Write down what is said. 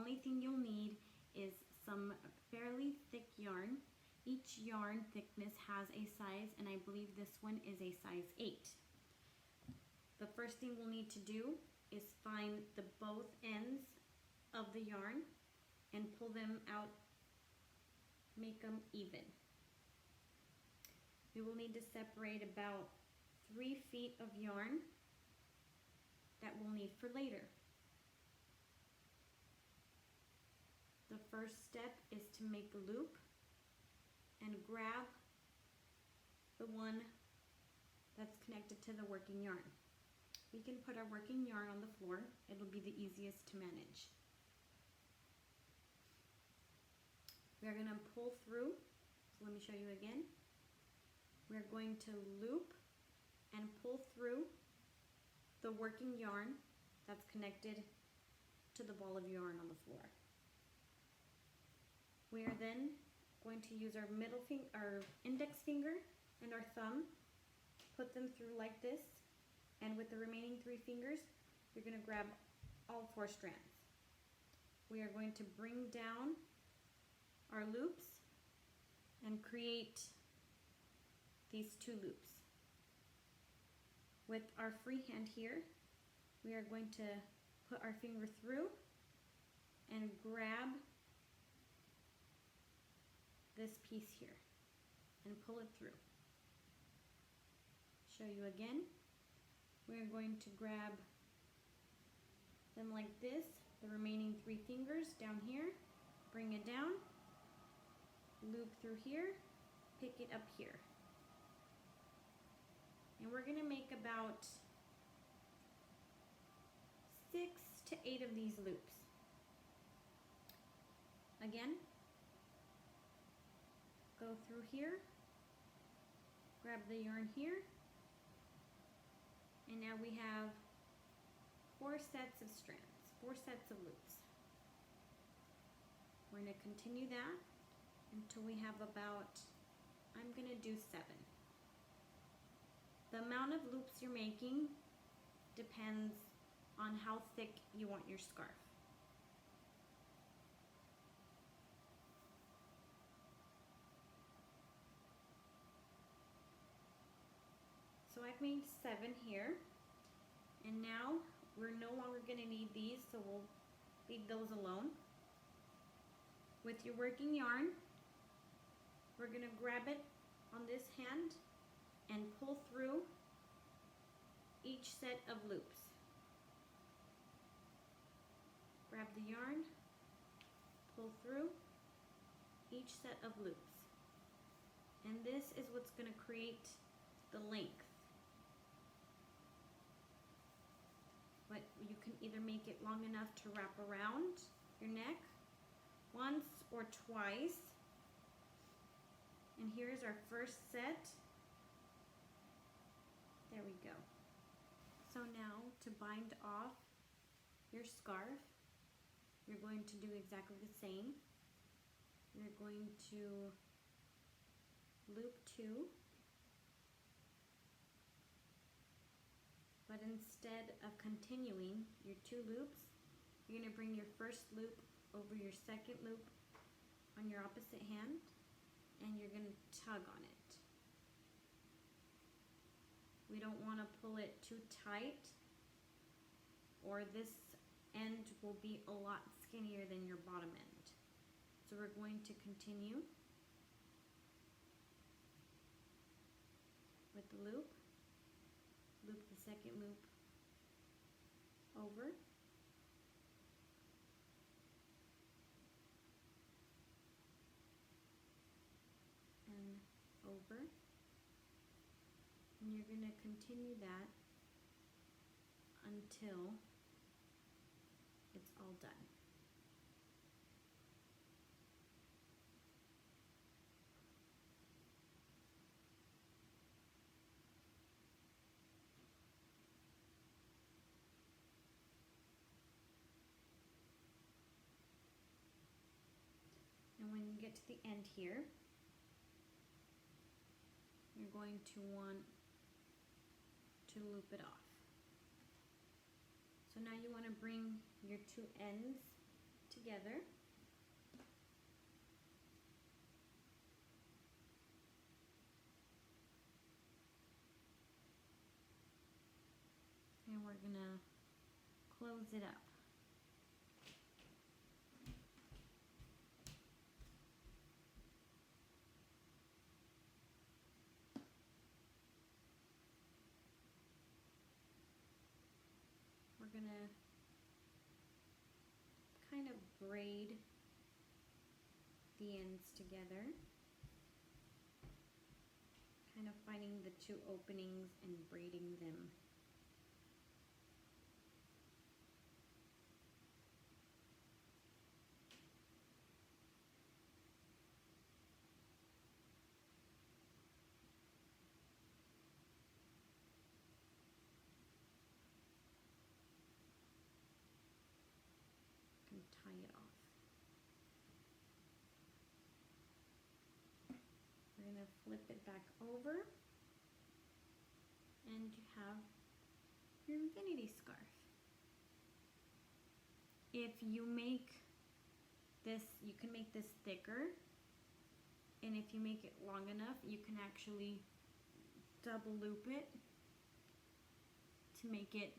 only thing you'll need is some fairly thick yarn. Each yarn thickness has a size, and I believe this one is a size 8. The first thing we'll need to do is find the both ends of the yarn and pull them out, make them even. We will need to separate about 3 feet of yarn that we'll need for later. The first step is to make a loop and grab the one that's connected to the working yarn. We can put our working yarn on the floor. It'll be the easiest to manage. We're going to pull through. So let me show you again. We're going to loop and pull through the working yarn that's connected to the ball of yarn on the floor. We are then going to use our index finger and our thumb, put them through like this, and with the remaining 3 fingers, you're going to grab all 4 strands. We are going to bring down our loops and create these 2 loops. With our free hand here, we are going to put our finger through and grab this piece here and pull it through. Show you again. We're going to grab them like this, the remaining 3 fingers down here, bring it down, loop through here, pick it up here. And we're going to make about 6 to 8 of these loops. Again, go through here, grab the yarn here, and now we have 4 sets of strands, 4 sets of loops. We're going to continue that until we have about, I'm going to do 7. The amount of loops you're making depends on how thick you want your scarf. So I've made 7 here, and now we're no longer going to need these, so we'll leave those alone. With your working yarn, we're going to grab it on this hand and pull through each set of loops. Grab the yarn, pull through each set of loops. And this is what's going to create the length. But you can either make it long enough to wrap around your neck once or twice. And here's our first set. There we go. So now to bind off your scarf, you're going to do exactly the same. You're going to loop 2, but instead of continuing your 2 loops, you're going to bring your first loop over your second loop on your opposite hand, and you're going to tug on it. We don't want to pull it too tight, or this end will be a lot skinnier than your bottom end. So we're going to continue with the loop, loop the second loop over, and over, and you're going to continue that until it's all done. And when you get to the end here, you're going to want to loop it off. So now you want to bring your 2 ends together. And we're gonna close it up. We're gonna kind of braid the ends together, kind of finding the two openings and braiding them. And tie it off. We're going to flip it back over, and you have your infinity scarf. If you make this, you can make this thicker, and if you make it long enough, you can actually double loop it to make it